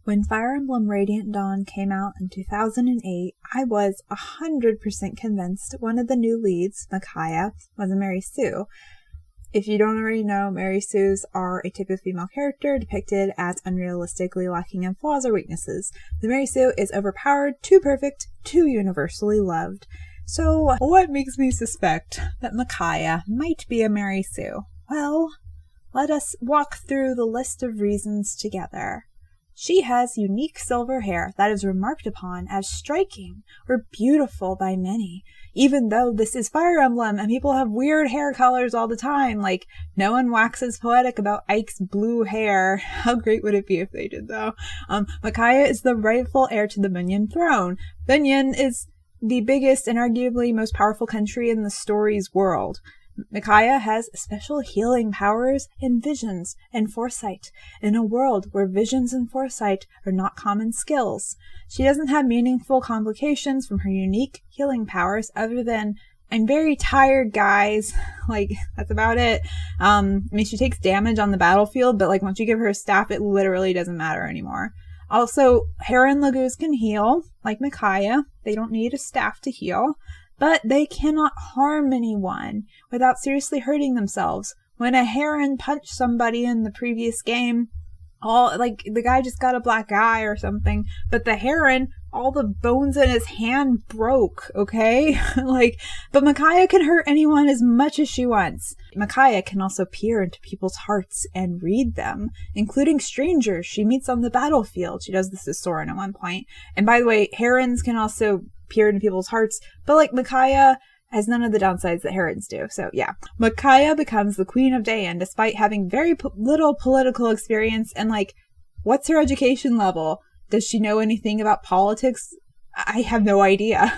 When Fire Emblem Radiant Dawn came out in 2008, I was 100% convinced one of the new leads, Micaiah, was a Mary Sue. If you don't already know, Mary Sues are a typical female character depicted as unrealistically lacking in flaws or weaknesses. The Mary Sue is overpowered, too perfect, too universally loved. So, what makes me suspect that Micaiah might be a Mary Sue? Well, let us walk through the list of reasons together. She has unique silver hair that is remarked upon as striking or beautiful by many, even though this is Fire Emblem and people have weird hair colors all the time. Like, no one waxes poetic about Ike's blue hair. How great would it be if they did, though? Micaiah is the rightful heir to the Bunyan throne. Bunyan is the biggest and arguably most powerful country in the story's world. Micaiah has special healing powers and visions and foresight in a world where visions and foresight are not common skills. She doesn't have meaningful complications from her unique healing powers other than, I'm very tired, guys. Like, that's about it. She takes damage on the battlefield, but like once you give her a staff, it literally doesn't matter anymore. Also, Heron Lagoos can heal, like Micaiah. They don't need a staff to heal. But they cannot harm anyone without seriously hurting themselves. When a heron punched somebody in the previous game, the guy just got a black eye or something, but the heron, all the bones in his hand broke, okay? But Micaiah can hurt anyone as much as she wants. Micaiah can also peer into people's hearts and read them, including strangers she meets on the battlefield. She does this to Soren at one point. And by the way, herons can also peer into people's hearts, but Micaiah has none of the downsides that herons do. So yeah, Micaiah becomes the Queen of Dayan despite having very little political experience. And what's her education level? Does she know anything about politics? I have no idea.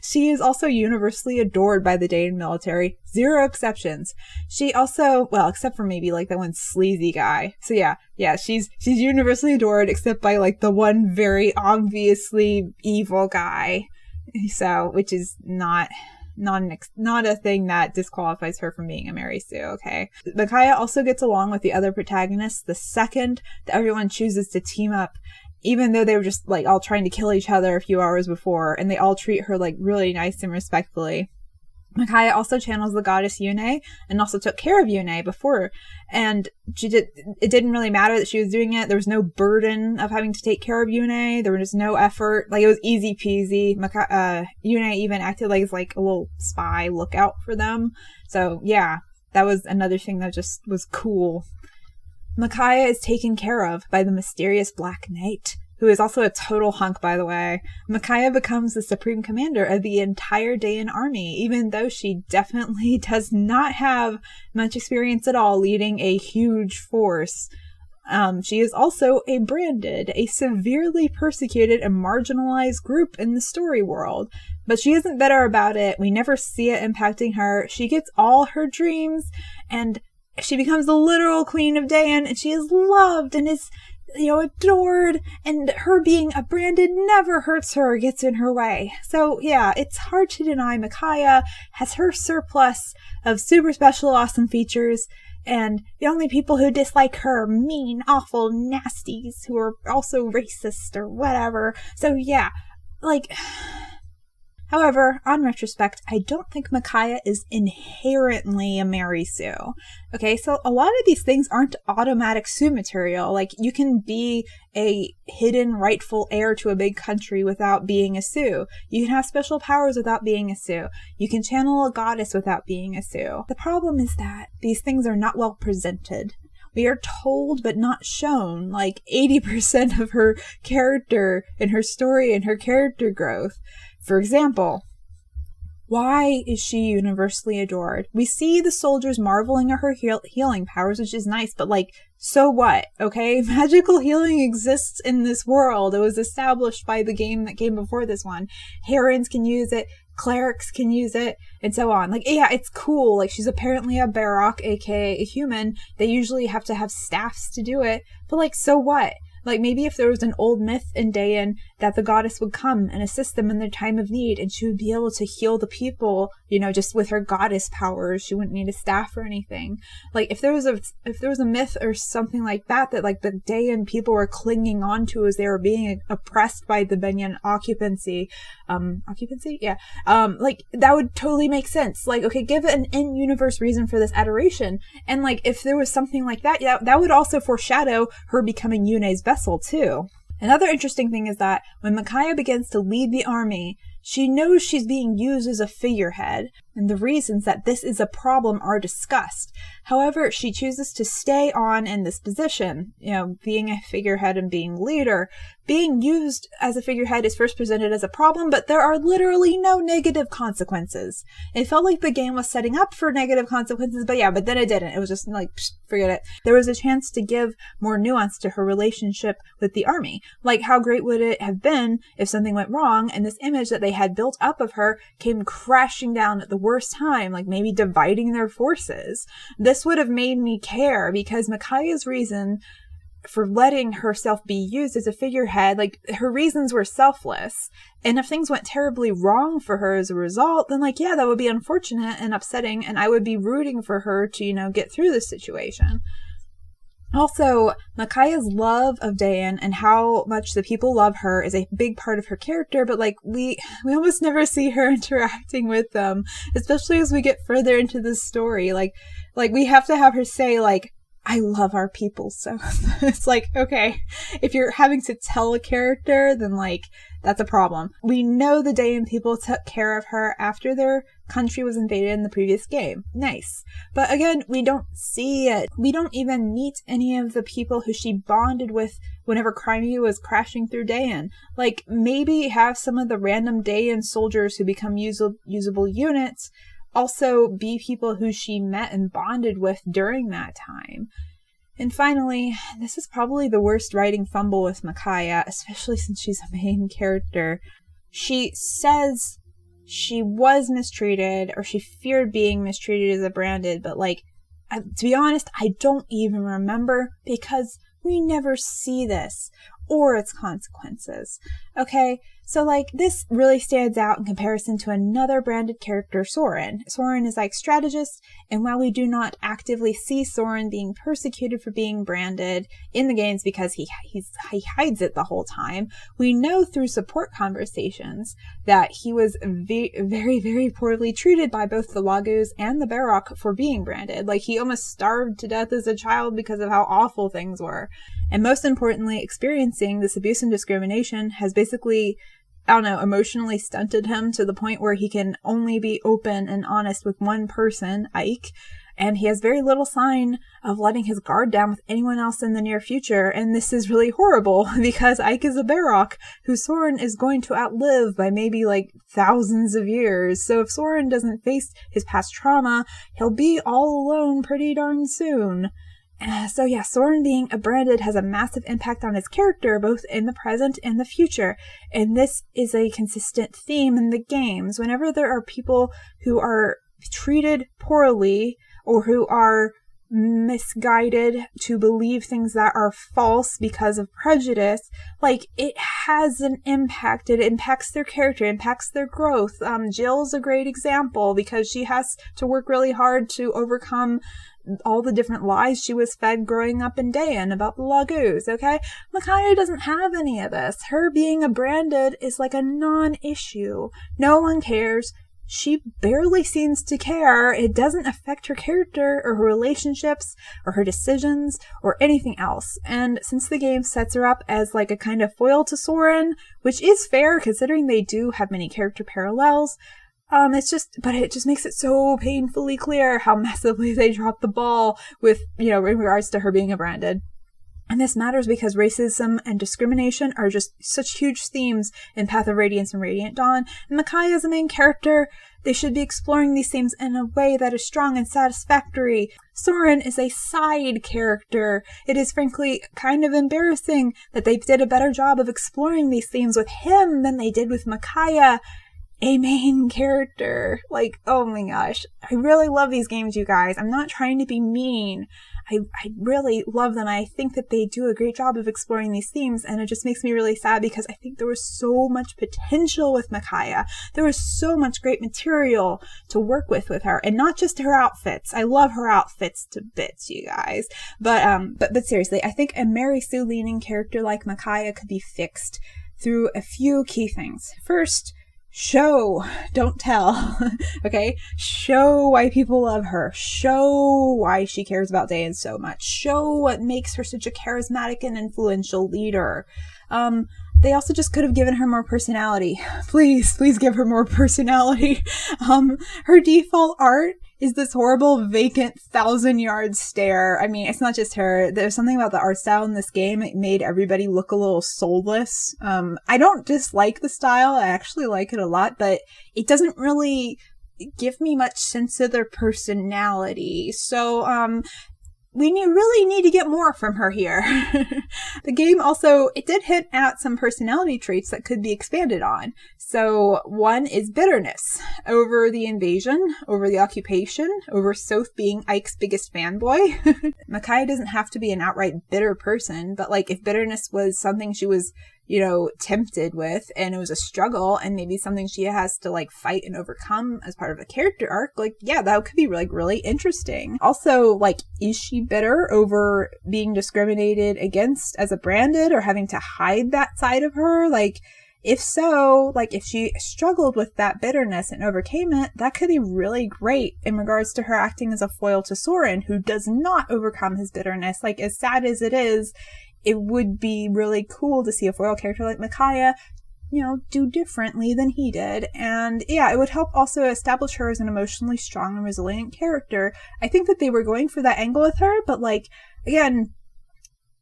She is also universally adored by the Dayan military. 0 exceptions. She also, well, except for maybe that one sleazy guy. So yeah, she's universally adored except by the one very obviously evil guy. So, which is not a thing that disqualifies her from being a Mary Sue, okay? Micaiah also gets along with the other protagonists the second that everyone chooses to team up, even though they were just all trying to kill each other a few hours before, and they all treat her really nice and respectfully. Micaiah also channels the goddess Yune and also took care of Yune before, and it didn't really matter that she was doing it. There was no burden of having to take care of Yune. There was no effort. It was easy peasy. Yune even acted like a little spy lookout for them. So yeah, that was another thing that just was cool. Micaiah is taken care of by the mysterious Black Knight, who is also a total hunk, by the way. Micaiah becomes the supreme commander of the entire Dayan army, even though she definitely does not have much experience at all leading a huge force. She is also a severely persecuted and marginalized group in the story world. But she isn't bitter about it. We never see it impacting her. She gets all her dreams, and she becomes the literal Queen of Dayan, and she is loved and is adored, and her being a branded never hurts her or gets in her way. So yeah, it's hard to deny Micaiah has her surplus of super special awesome features, and the only people who dislike her are mean, awful nasties who are also racist or whatever. So yeah, however, on retrospect, I don't think Micaiah is inherently a Mary Sue. Okay, so a lot of these things aren't automatic Sue material. You can be a hidden rightful heir to a big country without being a Sue. You can have special powers without being a Sue. You can channel a goddess without being a Sue. The problem is that these things are not well presented. We are told but not shown 80% of her character and her story and her character growth. For example, why is she universally adored? We see the soldiers marveling at her healing powers, which is nice, but so what? Okay, magical healing exists in this world. It was established by the game that came before this one. Herons can use it, clerics can use it, and so on. Yeah, it's cool. She's apparently a Barok, aka a human. They usually have to have staffs to do it, but so what? Maybe if there was an old myth in Dayan that the goddess would come and assist them in their time of need, and she would be able to heal the people, just with her goddess powers. She wouldn't need a staff or anything. Like, if there was a myth or something like that like the Dayan people were clinging on to as they were being oppressed by the Benyan occupancy, yeah, like, that would totally make sense. Like, okay, give an in-universe reason for this adoration. And like, if there was something like that, yeah, that would also foreshadow her becoming Yune's vessel too. Another interesting thing is that when Micaiah begins to lead the army, she knows she's being used as a figurehead, and the reasons that this is a problem are discussed. However, she chooses to stay on in this position, being a figurehead and being leader. Being used as a figurehead is first presented as a problem, but there are literally no negative consequences. It felt like the game was setting up for negative consequences, but then it didn't. It was just like, forget it. There was a chance to give more nuance to her relationship with the army. Like, how great would it have been if something went wrong and this image that they had built up of her came crashing down at the worst time, like maybe dividing their forces. This would have made me care, because Micaiah's reason for letting herself be used as a figurehead, like, her reasons were selfless. And if things went terribly wrong for her as a result, then like, yeah, that would be unfortunate and upsetting, and I would be rooting for her to, get through this situation. Also, Micaiah's love of Dayan and how much the people love her is a big part of her character, but like, we almost never see her interacting with them, especially as we get further into the story. Like we have to have her say, like, I love our people. So it's like, okay, if you're having to tell a character, then like, that's a problem. We know the Dayan people took care of her after their country was invaded in the previous game. Nice. But again, we don't see it. We don't even meet any of the people who she bonded with whenever Crimea was crashing through Dayan. Like, maybe have some of the random Dayan soldiers who become usable units also be people who she met and bonded with during that time. And finally, this is probably the worst writing fumble with Micaiah, especially since she's a main character. She says she was mistreated, or she feared being mistreated as a branded, but like, to be honest, I don't even remember, because we never see this or its consequences. Okay, so like, this really stands out in comparison to another branded character, Soren. Soren is like strategist, and while we do not actively see Soren being persecuted for being branded in the games because he hides it the whole time, we know through support conversations that he was very, very poorly treated by both the Laguz and the Barok for being branded. Like, he almost starved to death as a child because of how awful things were. And most importantly, experiencing this abuse and discrimination has basically, emotionally stunted him to the point where he can only be open and honest with one person, Ike, and he has very little sign of letting his guard down with anyone else in the near future. And this is really horrible, because Ike is a Barok who Soren is going to outlive by maybe like thousands of years. So if Soren doesn't face his past trauma, he'll be all alone pretty darn soon. So yeah, Soren being a branded has a massive impact on his character, both in the present and the future. And this is a consistent theme in the games. Whenever there are people who are treated poorly, or who are misguided to believe things that are false because of prejudice, like, it has an impact. It impacts their character, impacts their growth. Jill's a great example, because she has to work really hard to overcome all the different lies she was fed growing up in Dayan about the Laguz, okay? Micaiah doesn't have any of this. Her being a branded is like a non-issue. No one cares. She barely seems to care. It doesn't affect her character or her relationships or her decisions or anything else. And since the game sets her up as like a kind of foil to Soren, which is fair considering they do have many character parallels, it just makes it so painfully clear how massively they dropped the ball with, in regards to her being a branded. And this matters because racism and discrimination are just such huge themes in Path of Radiance and Radiant Dawn. And Micaiah is the main character. They should be exploring these themes in a way that is strong and satisfactory. Soren is a side character. It is frankly kind of embarrassing that they did a better job of exploring these themes with him than they did with Micaiah, a main character. Like, oh my gosh. I really love these games, you guys. I'm not trying to be mean. I really love them. I think that they do a great job of exploring these themes, and it just makes me really sad because I think there was so much potential with Micaiah. There was so much great material to work with her, and not just her outfits. I love her outfits to bits, you guys. But seriously, I think a Mary Sue leaning character like Micaiah could be fixed through a few key things. First, show, don't tell, okay? Show why people love her. Show why she cares about Dayan so much. Show what makes her such a charismatic and influential leader. They also just could have given her more personality. Please give her more personality. Her default art is this horrible, vacant, 1,000-yard stare. I mean, it's not just her. There's something about the art style in this game. It made everybody look a little soulless. I don't dislike the style. I actually like it a lot, but it doesn't really give me much sense of their personality. So, we really need to get more from her here. The game also, it did hint at some personality traits that could be expanded on. So one is bitterness over the invasion, over the occupation, over Sothe being Ike's biggest fanboy. Micaiah doesn't have to be an outright bitter person, but like if bitterness was something she was, tempted with and it was a struggle and maybe something she has to like fight and overcome as part of a character arc, like, yeah, that could be like really interesting. Also, like, is she bitter over being discriminated against as a branded or having to hide that side of her? Like, if so, like if she struggled with that bitterness and overcame it, that could be really great in regards to her acting as a foil to Soren, who does not overcome his bitterness. Like, as sad as it is, it would be really cool to see a foil character like Micaiah, do differently than he did. And yeah, it would help also establish her as an emotionally strong and resilient character. I think that they were going for that angle with her, but like, again,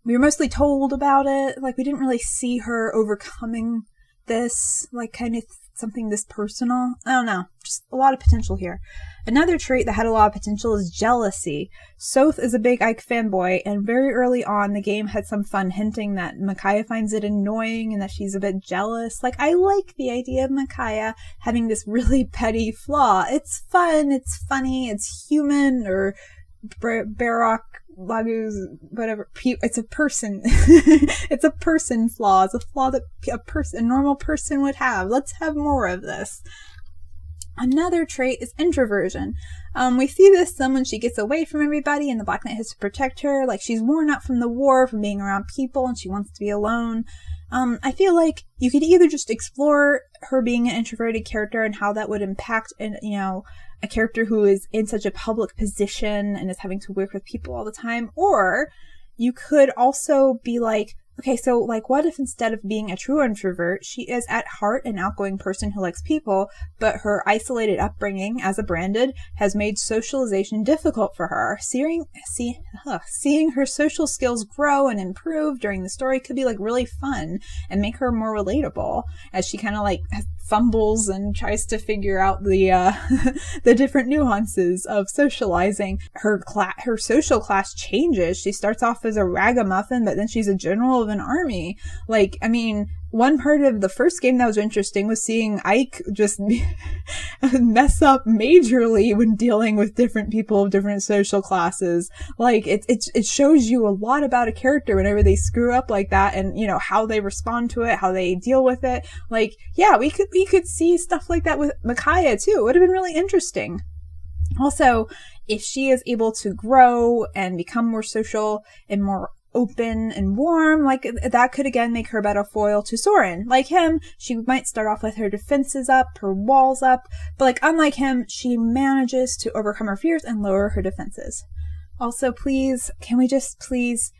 we were mostly told about it. Like, we didn't really see her overcoming this, like, kind of something this personal. I don't know. Just a lot of potential here. Another trait that had a lot of potential is jealousy. Sothe is a big Ike fanboy, and very early on, the game had some fun hinting that Micaiah finds it annoying and that she's a bit jealous. Like, I like the idea of Micaiah having this really petty flaw. It's fun, it's funny, it's human, or Baroque, Laguz, whatever. It's a person. It's a person flaw. It's a flaw that a normal person would have. Let's have more of this. Another trait is introversion. We see this some when she gets away from everybody and the Black Knight has to protect her. Like, she's worn out from the war, from being around people, and she wants to be alone. I feel like you could either just explore her being an introverted character and how that would impact a character who is in such a public position and is having to work with people all the time, or you could also be like, okay, so like what if instead of being a true introvert, she is at heart an outgoing person who likes people, but her isolated upbringing as a branded has made socialization difficult for her. Seeing her social skills grow and improve during the story could be like really fun and make her more relatable as she kind of like fumbles and tries to figure out the different nuances of socializing. Her social class changes. She starts off as a ragamuffin, but then she's a general of an army. Like, I mean, one part of the first game that was interesting was seeing Ike just mess up majorly when dealing with different people of different social classes. Like, it shows you a lot about a character whenever they screw up like that, and how they respond to it, how they deal with it. Like, yeah, we could see stuff like that with Micaiah too. It would have been really interesting. Also, if she is able to grow and become more social and more open and warm, like that could again make her a better foil to Soren. Like him, she might start off with her defenses up, her walls up, but like unlike him, she manages to overcome her fears and lower her defenses. Also, please, can we just please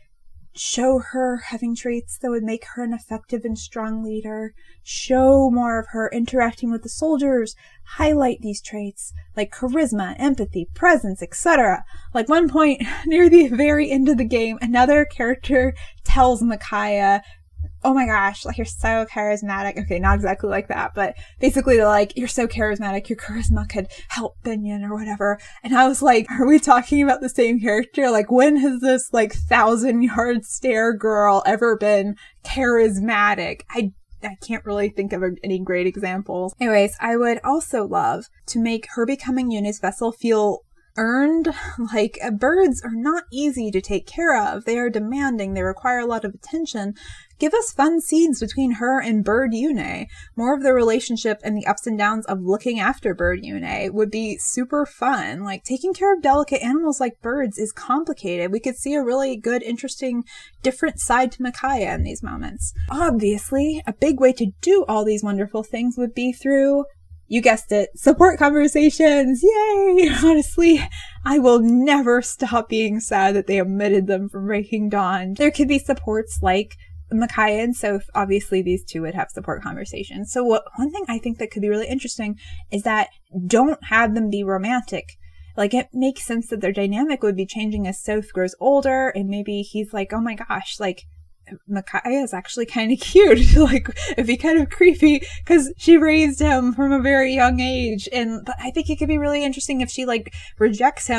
show her having traits that would make her an effective and strong leader? Show more of her interacting with the soldiers. Highlight these traits like charisma, empathy, presence, etc. Like one point near the very end of the game, another character tells Micaiah, oh my gosh, like, you're so charismatic. Okay, not exactly like that, but basically they're like, you're so charismatic, your charisma could help Binion or whatever. And I was like, are we talking about the same character? Like, when has this like 1,000-yard stare girl ever been charismatic? I can't really think of any great examples. Anyways, I would also love to make her becoming Yuna's vessel feel earned. Like, birds are not easy to take care of. They are demanding. They require a lot of attention. Give us fun scenes between her and Bird Yune. More of the relationship and the ups and downs of looking after Bird Yune would be super fun. Like, taking care of delicate animals like birds is complicated. We could see a really good, interesting, different side to Micaiah in these moments. Obviously, a big way to do all these wonderful things would be through, you guessed it, support conversations. Yay! Honestly, I will never stop being sad that they omitted them from Breaking Dawn. There could be supports like Micaiah and Sothe. Obviously, these two would have support conversations. So one thing I think that could be really interesting is that don't have them be romantic. Like, it makes sense that their dynamic would be changing as Sothe grows older, and maybe he's like, oh my gosh, like, Micaiah is actually kind of cute. Like, it'd be kind of creepy because she raised him from a very young age. But I think it could be really interesting if she, like, rejects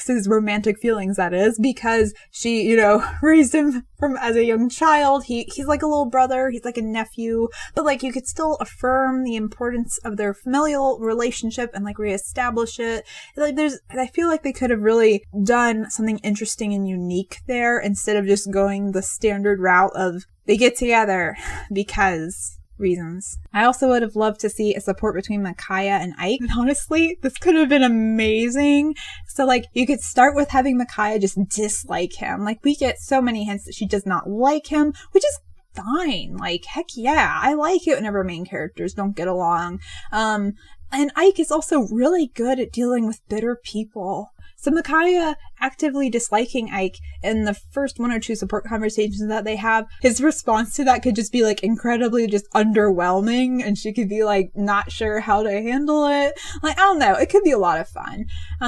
his romantic feelings, that is, because she, you know, raised him from as a young child. He's like a little brother, he's like a nephew, but like you could still affirm the importance of their familial relationship and like reestablish it. Like, I feel like they could have really done something interesting and unique there instead of just going the standard route of they get together because reasons. I also would have loved to see a support between Micaiah and Ike. And honestly, this could have been amazing. So like, you could start with having Micaiah just dislike him. Like, we get so many hints that she does not like him, which is fine. Like, heck yeah, I like it whenever main characters don't get along. And Ike is also really good at dealing with bitter people. So Micaiah actively disliking Ike in the first one or two support conversations that they have, his response to that could just be like incredibly just underwhelming, and she could be like not sure how to handle it. Like, I don't know, it could be a lot of fun.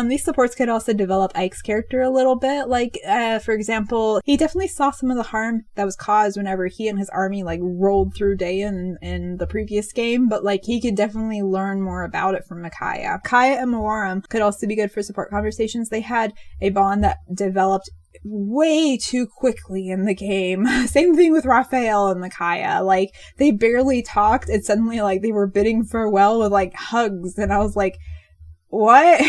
These supports could also develop Ike's character a little bit. Like, for example, he definitely saw some of the harm that was caused whenever he and his army like rolled through Dayan in the previous game, but like he could definitely learn more about it from Micaiah. Micaiah and Mawaram could also be good for support conversations. They had a bond that developed way too quickly in the game. Same thing with Raphael and Micaiah. Like, they barely talked and suddenly like they were bidding farewell with like hugs, and I was like, what?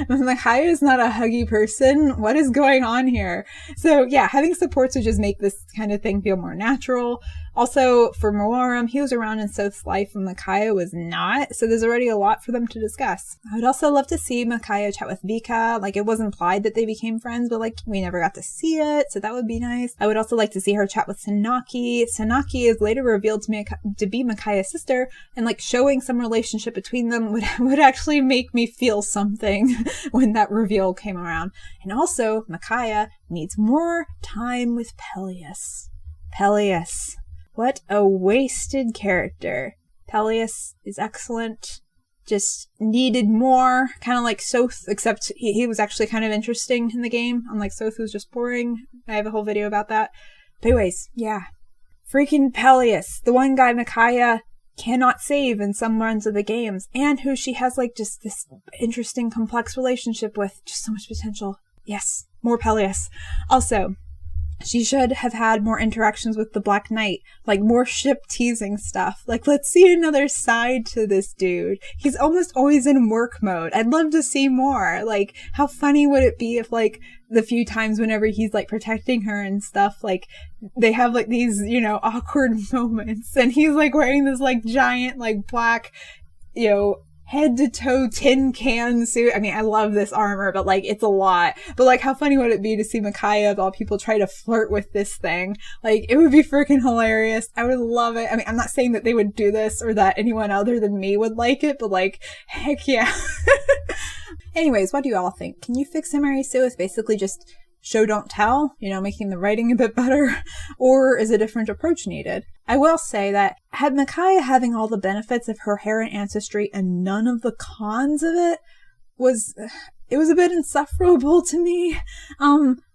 Micaiah is not a huggy person. What is going on here? So yeah, having supports would just make this kind of thing feel more natural. Also, for Mawaram, he was around in Sothe's life and Micaiah was not, so there's already a lot for them to discuss. I would also love to see Micaiah chat with Vika. Like, it was implied that they became friends, but like, we never got to see it, so that would be nice. I would also like to see her chat with Sanaki. Sanaki is later revealed to be Micaiah's sister, and like, showing some relationship between them would actually make me feel something when that reveal came around. And also, Micaiah needs more time with Pelleas. Pelleas. What a wasted character. Pelleas is excellent. Just needed more. Kind of like Sothe, except he was actually kind of interesting in the game. Unlike Sothe, who was just boring. I have a whole video about that. But anyways, yeah. Freaking Pelleas. The one guy Micaiah cannot save in some runs of the games. And who she has like just this interesting, complex relationship with. Just so much potential. Yes. More Pelleas. Also, she should have had more interactions with the Black Knight, like more ship teasing stuff. Like, let's see another side to this dude. He's almost always in work mode. I'd love to see more. Like, how funny would it be if, like, the few times whenever he's, like, protecting her and stuff, like, they have, like, these, you know, awkward moments, and he's, like, wearing this, like, giant, like, black, you know, head to toe tin can suit. I mean, I love this armor, but like, it's a lot. But like, how funny would it be to see Micaiah of all people try to flirt with this thing? Like, it would be freaking hilarious. I would love it. I mean, I'm not saying that they would do this or that anyone other than me would like it, but like, heck yeah. Anyways, what do you all think? Can you fix MRE2 with basically just show don't tell, you know, making the writing a bit better? Or is a different approach needed? I will say that had Micaiah having all the benefits of her hair and ancestry and none of the cons of it was a bit insufferable to me.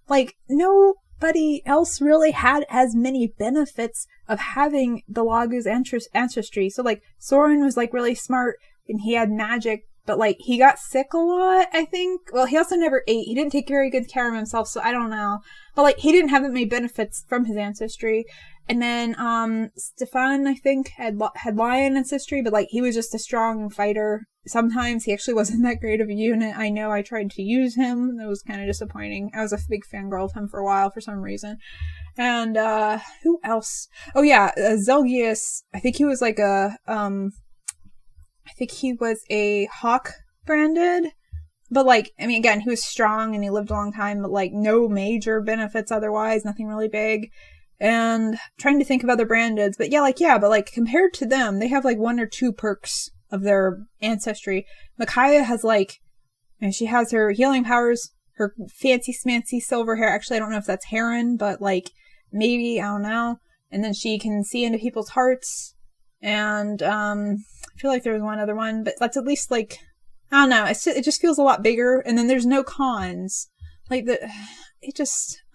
Like, nobody else really had as many benefits of having the Lagu's ancestry. So like, Soren was like really smart and he had magic, but like, he got sick a lot, I think. Well, he also never ate. He didn't take very good care of himself, so I don't know. But like, he didn't have that many benefits from his ancestry. And then Stefan, I think, had lion ancestry, but like he was just a strong fighter. Sometimes he actually wasn't that great of a unit. I know I tried to use him. That was kind of disappointing. I was a big fangirl of him for a while for some reason. And who else? Oh yeah, Zelgius. I think he was like a hawk branded. But like, I mean, again, he was strong and he lived a long time, but like no major benefits otherwise, nothing really big. And trying to think of other brandeds, but compared to them, they have like 1 or 2 perks of their ancestry. Micaiah has like, and she has her healing powers, her fancy smancy silver hair. Actually, I don't know if that's Heron, but like maybe, I don't know. And then she can see into people's hearts. And I feel like there was one other one, but that's at least like, I don't know. It just feels a lot bigger. And then there's no cons. Like I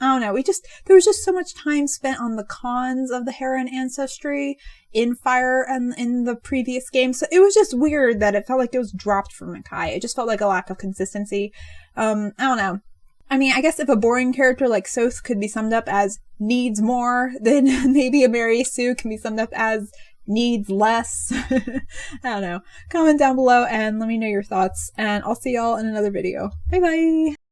don't know. There was just so much time spent on the cons of the Heron ancestry in Fire and in the previous game. So it was just weird that it felt like it was dropped from Micaiah. It just felt like a lack of consistency. I don't know. I mean, I guess if a boring character like Sothe could be summed up as needs more, then maybe a Micaiah Sothe can be summed up as needs less. I don't know. Comment down below and let me know your thoughts. And I'll see y'all in another video. Bye bye!